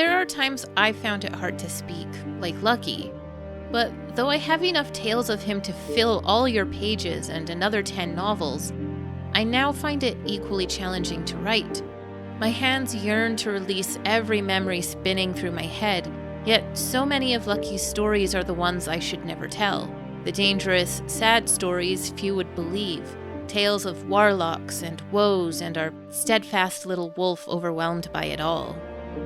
There are times I found it hard to speak, like Lucky. But though I have enough tales of him to fill all your pages and another 10 novels, I now find it equally challenging to write. My hands yearn to release every memory spinning through my head, yet so many of Lucky's stories are the ones I should never tell. The dangerous, sad stories few would believe. Tales of warlocks and woes and our steadfast little wolf overwhelmed by it all.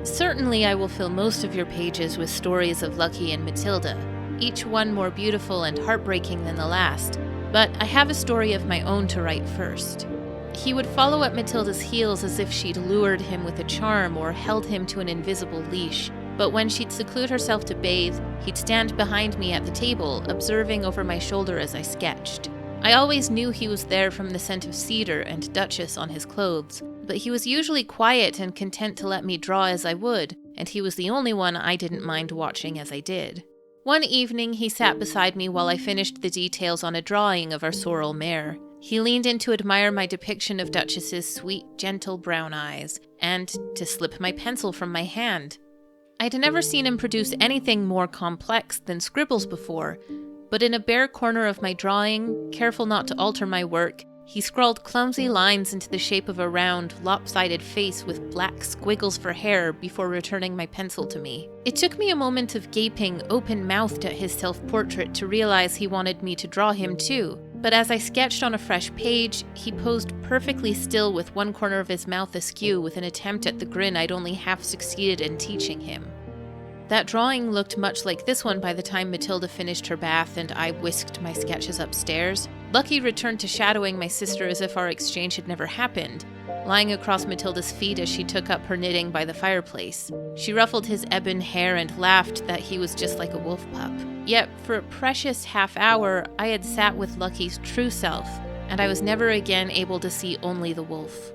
Certainly I will fill most of your pages with stories of Lucky and Matilda, each one more beautiful and heartbreaking than the last, but I have a story of my own to write first. He would follow at Matilda's heels as if she'd lured him with a charm or held him to an invisible leash, but when she'd seclude herself to bathe, he'd stand behind me at the table, observing over my shoulder as I sketched. I always knew he was there from the scent of cedar and Duchess on his clothes, but he was usually quiet and content to let me draw as I would, and he was the only one I didn't mind watching as I did. One evening, he sat beside me while I finished the details on a drawing of our sorrel mare. He leaned in to admire my depiction of Duchess's sweet, gentle brown eyes, and to slip my pencil from my hand. I'd never seen him produce anything more complex than scribbles before, but in a bare corner of my drawing, careful not to alter my work, he scrawled clumsy lines into the shape of a round, lopsided face with black squiggles for hair before returning my pencil to me. It took me a moment of gaping, open-mouthed at his self-portrait to realize he wanted me to draw him too, but as I sketched on a fresh page, he posed perfectly still with one corner of his mouth askew with an attempt at the grin I'd only half succeeded in teaching him. That drawing looked much like this one by the time Matilda finished her bath and I whisked my sketches upstairs. Lucky returned to shadowing my sister as if our exchange had never happened, lying across Matilda's feet as she took up her knitting by the fireplace. She ruffled his ebon hair and laughed that he was just like a wolf pup. Yet, for a precious half hour, I had sat with Lucky's true self, and I was never again able to see only the wolf.